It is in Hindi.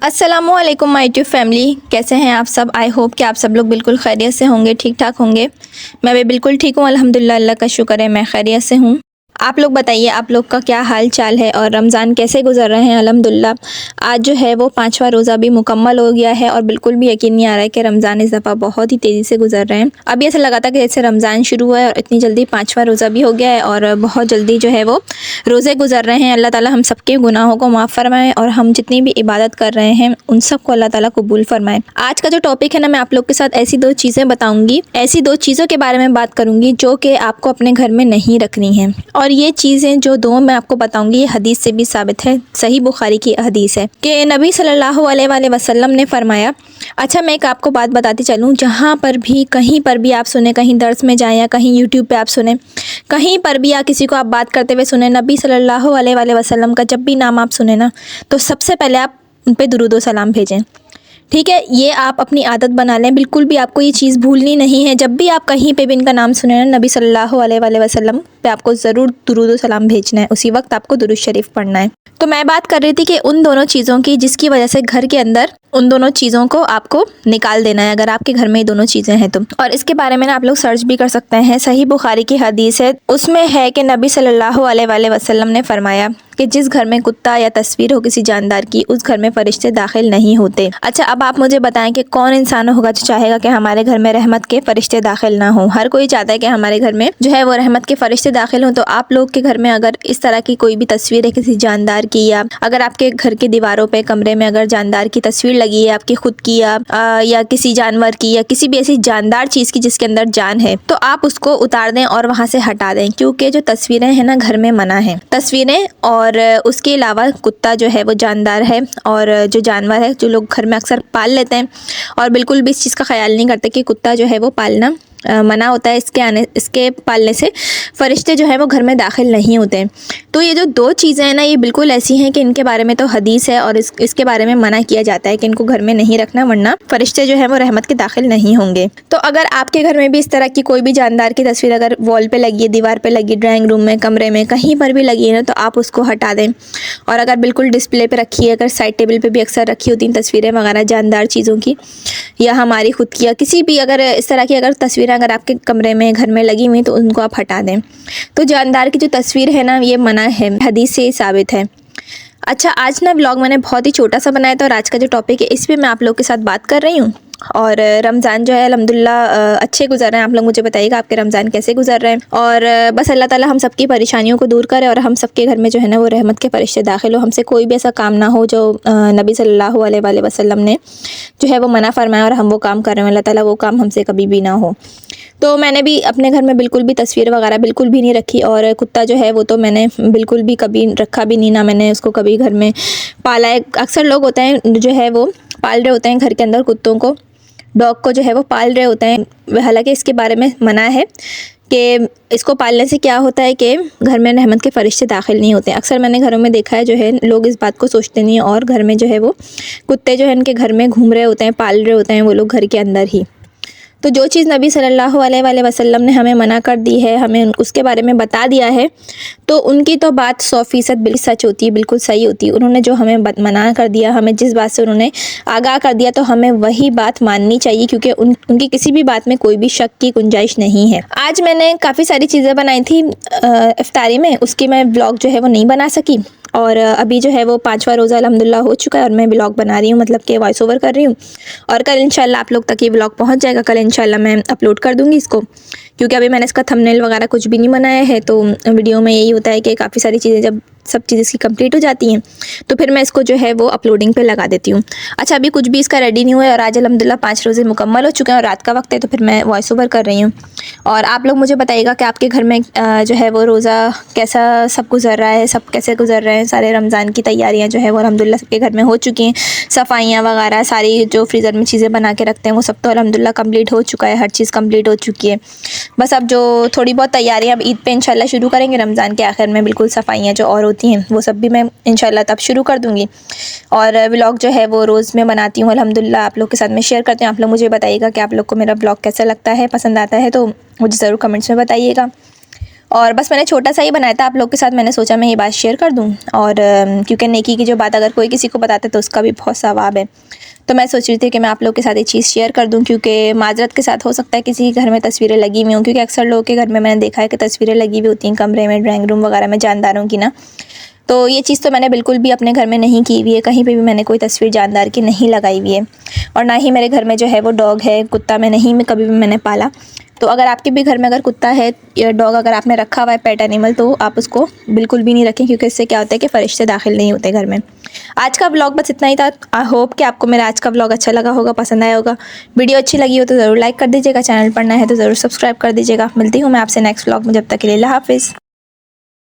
अस्सलामुअलैकुम माय यूट्यूब फैमिली, कैसे हैं आप सब। आई होप कि आप सब लोग बिल्कुल खैरियत से होंगे, ठीक ठाक होंगे। मैं भी बिल्कुल ठीक हूँ, अल्हम्दुलिल्लाह, अल्लाह का शुक्र है, मैं खैरियत से हूँ। आप लोग बताइए, आप लोग का क्या हाल चाल है और रमज़ान कैसे गुजर रहे हैं। अल्हम्दुलिल्लाह आज जो है वो 5वां रोज़ा भी मुकम्मल हो गया है और बिल्कुल भी यकीन नहीं आ रहा है कि रमज़ान इस दफ़ा बहुत ही तेज़ी से गुजर रहे हैं। अभी ऐसा लगा था कि जैसे रमज़ान शुरू हुआ है और इतनी जल्दी 5वां रोज़ा भी हो गया है और बहुत जल्दी जो है वो रोज़े गुजर रहे हैं। अल्लाह ताला हम सबके गुनाहों को माफ़ फरमाए और हम जितनी भी इबादत कर रहे हैं उन सब को अल्लाह ताला कबूल फरमाए। आज का जो टॉपिक है ना, मैं आप लोग के साथ ऐसी दो चीज़ें बताऊंगी, ऐसी दो चीज़ों के बारे में बात करूंगी जो कि आपको अपने घर में नहीं रखनी है। और ये चीज़ें जो दो मैं आपको बताऊंगी ये हदीस से भी साबित है। सही बुखारी की हदीस है कि नबी सल्लल्लाहु अलैहि वसल्लम ने फरमाया। अच्छा, मैं एक आपको बात बताती चलूँ, जहाँ पर भी कहीं पर भी आप सुने, कहीं दर्स में जाएँ या कहीं यूट्यूब पे आप सुने, कहीं पर भी या किसी को आप बात करते हुए सुने, नबी सल्लल्लाहु अलैहि वसल्लम का जब भी नाम आप सुने ना, तो सबसे पहले आप उन पे दुरूद व सलाम भेजें। ठीक है, ये आप अपनी आदत बना लें, बिल्कुल भी आपको ये चीज़ भूलनी नहीं है। जब भी आप कहीं पे भी इनका नाम सुने ना, नबी सल्लल्लाहु अलैहि वसल्लम पे आपको ज़रूर दुरूद व सलाम भेजना है, उसी वक्त आपको दुरूद शरीफ पढ़ना है। तो मैं बात कर रही थी कि उन दोनों चीज़ों की जिसकी वजह से घर के अंदर उन दोनों चीज़ों को आपको निकाल देना है, अगर आपके घर में ये दोनों चीज़ें हैं तो। और इसके बारे में ना आप लोग सर्च भी कर सकते हैं। सही बुखारी की हदीस है, उसमें है कि नबी सल्लल्लाहु अलैहि वसल्लम ने फरमाया कि जिस घर में कुत्ता या तस्वीर हो किसी जानदार की, उस घर में फरिश्ते दाखिल नहीं होते। अच्छा, अब आप मुझे बताएं कि कौन इंसान होगा जो चाहेगा कि हमारे घर में रहमत के फरिश्ते दाखिल ना हो। हर कोई चाहता है कि हमारे घर में जो है वो रहमत के फरिश्ते दाखिल हों। तो आप लोग के घर में अगर इस तरह की कोई भी तस्वीर है किसी जानदार की, या अगर आपके घर की दीवारों पे, कमरे में अगर जानदार की तस्वीर लगी है, आपकी खुद की या किसी जानवर की या किसी भी ऐसी जानदार चीज़ की जिसके अंदर जान है, तो आप उसको उतार दें और वहाँ से हटा दें, क्योंकि जो तस्वीरें हैं ना घर में मना है। तस्वीरें और उसके अलावा कुत्ता जो है वो जानदार है, और जो जानवर है जो लोग घर में अक्सर पाल लेते हैं और बिल्कुल भी इस चीज़ का ख्याल नहीं करते कि कुत्ता जो है वो पालना मना होता है, इसके पालने से फरिश्ते जो है वो घर में दाखिल नहीं होते हैं। तो ये जो दो चीज़ें हैं ना, ये बिल्कुल ऐसी हैं कि इनके बारे में तो हदीस है और इसके बारे में मना किया जाता है कि इनको घर में नहीं रखना, वरना फरिश्ते जो है वो रहमत के दाखिल नहीं होंगे। तो अगर आपके घर में भी इस तरह की कोई भी जानदार की तस्वीर अगर वॉल पे लगी है, दीवार पे लगी, ड्राइंग रूम में, कमरे में, कहीं पर भी लगी है ना, तो आप उसको हटा दें। और अगर बिल्कुल डिस्प्ले पे रखी है, अगर साइड टेबल पे भी अक्सर रखी होती हैं तस्वीरें वगैरह जानदार चीज़ों की, या हमारी खुद की, या किसी भी अगर इस तरह की अगर तस्वीरें अगर आपके कमरे में, घर में लगी हुई, तो उनको आप हटा दें। तो जानदार की जो तस्वीर है ना, ये मना है, हदीस से साबित है। अच्छा, आज ना व्लॉग मैंने बहुत ही छोटा सा बनाया था और आज का जो टॉपिक है इस पर मैं आप लोग के साथ बात कर रही हूँ। और रमज़ान जो है अल्हम्दुलिल्लाह अच्छे गुजर रहे हैं। आप लोग मुझे बताइएगा आपके रमज़ान कैसे गुजर रहे हैं। और बस अल्लाह ताला हम सबकी परेशानियों को दूर करे और हम सबके घर में जो है ना वो रहमत के फरिश्ते दाखिल हो। हमसे कोई भी ऐसा काम ना हो जो नबी सल्लल्लाहु अलैहि वसल्लम ने जो है वो मना फरमाया और हम वो काम कर रहे हैं, अल्लाह ताला वो काम हमसे कभी भी ना हो। तो मैंने भी अपने घर में बिल्कुल भी तस्वीर वगैरह बिल्कुल भी नहीं रखी, और कुत्ता जो है वो तो मैंने बिल्कुल भी कभी रखा भी नहीं, ना मैंने उसको कभी घर में पाला है। अक्सर लोग होते हैं जो है वो पाल रहे होते हैं घर के अंदर कुत्तों को, डॉग को जो है वो पाल रहे होते हैं। हालांकि इसके बारे में मना है कि इसको पालने से क्या होता है कि घर में रहमत के फरिश्ते दाखिल नहीं होते। अक्सर मैंने घरों में देखा है जो है लोग इस बात को सोचते नहीं हैं और घर में जो है वो कुत्ते जो है इनके घर में घूम रहे होते हैं, पाल रहे होते हैं वो लोग घर के अंदर ही। तो जो चीज़ नबी सल्लल्लाहु अलैहि वसल्लम ने हमें मना कर दी है, हमें उसके बारे में बता दिया है, तो उनकी तो बात 100% बिल्कुल सच होती है, बिल्कुल सही होती है। उन्होंने जो हमें मना कर दिया, हमें जिस बात से उन्होंने आगाह कर दिया, तो हमें वही बात माननी चाहिए, क्योंकि उनकी किसी भी बात में कोई भी शक की गुंजाइश नहीं है। आज मैंने काफ़ी सारी चीज़ें बनाई थी इफ्तारी में, उसकी मैं ब्लॉग जो है वो नहीं बना सकी। और अभी जो है वो 5वां रोज़ा अल्हम्दुलिल्लाह हो चुका है और मैं ब्लॉग बना रही हूँ, मतलब कि वॉइस ओवर कर रही हूँ। और कल इंशाल्लाह आप लोग तक ये ब्लॉग पहुँच जाएगा। कल इंशाल्लाह मैं अपलोड कर दूँगी इसको, क्योंकि अभी मैंने इसका थंबनेल वगैरह कुछ भी नहीं बनाया है। तो वीडियो में यही होता है कि काफ़ी सारी चीज़ें जब सब चीज़ें इसकी कंप्लीट हो जाती हैं तो फिर मैं इसको जो है वो अपलोडिंग पे लगा देती हूँ। अच्छा, अभी कुछ भी इसका रेडी नहीं हुआ है और आज अल्हम्दुलिल्लाह 5 रोज़े मुकम्मल हो चुके हैं और रात का वक्त है, तो फिर मैं वॉइस ओवर कर रही हूँ। और आप लोग मुझे बताइएगा कि आपके घर में जो है वो रोज़ा कैसा सब गुजर रहा है, सब कैसे गुजर रहे हैं। सारे रमज़ान की तैयारियाँ जो है वो अल्हम्दुलिल्लाह सबके घर में हो चुकी हैं। सफाइयाँ वगैरह सारी जो फ्रीज़र में चीज़ें बना के रखते हैं वो सब तो अल्हम्दुलिल्लाह कंप्लीट हो चुका है, हर चीज़ कंप्लीट हो चुकी है। बस अब जो थोड़ी बहुत तैयारियाँ अब ईद पे इंशाल्लाह शुरू करेंगे, रमज़ान के आखिर में बिल्कुल सफाइयाँ जो और होती हैं वो सब भी मैं इंशाल्लाह तब शुरू कर दूँगी। और व्लॉग जो है वो रोज़ मैं बनाती हूँ अल्हम्दुलिल्लाह, आप लोग के साथ मैं शेयर करती हूँ। आप लोग मुझे बताइएगा कि आप लोग को मेरा ब्लॉग कैसा लगता है, पसंद आता है, तो मुझे ज़रूर कमेंट्स में बताइएगा। और बस मैंने छोटा सा ही बनाया था, आप लोग के साथ मैंने सोचा मैं ये बात शेयर कर दूँ। और क्योंकि नेकी की जो बात अगर कोई किसी को बताता है तो उसका भी बहुत सवाब है, तो मैं सोच रही थी कि मैं आप लोग के साथ ये चीज़ शेयर कर दूं। क्योंकि माजरत के साथ हो सकता है किसी के घर में तस्वीरें लगी हुई हों, क्योंकि अक्सर लोगों के घर में मैंने देखा है कि तस्वीरें लगी हुई होती हैं कमरे में, ड्राइंग रूम वगैरह में जानदारों की ना। तो ये चीज़ तो मैंने बिल्कुल भी अपने घर में नहीं की हुई है, कहीं पे भी मैंने कोई तस्वीर जानदार की नहीं लगाई हुई है। और ना ही मेरे घर में जो है वो डॉग है, कुत्ता में नहीं मैं कभी भी मैंने पाला। तो अगर आपके भी घर में अगर कुत्ता है या डॉग अगर आपने रखा हुआ है पेट एनिमल, तो आप उसको बिल्कुल भी नहीं रखें, क्योंकि इससे क्या होता है कि फ़रिश्ते दाखिल नहीं होते घर में। आज का व्लॉग बस इतना ही था। आई होप कि आपको मेरा आज का व्लॉग अच्छा लगा होगा, पसंद आया होगा। वीडियो अच्छी लगी हो तो ज़रूर लाइक कर दीजिएगा, चैनल पर नया है तो ज़रूर सब्सक्राइब कर दीजिएगा। मिलती हूँ मैं आपसे नेक्स्ट व्लॉग में, जब तक के लिए अल्लाह हाफ़िज़।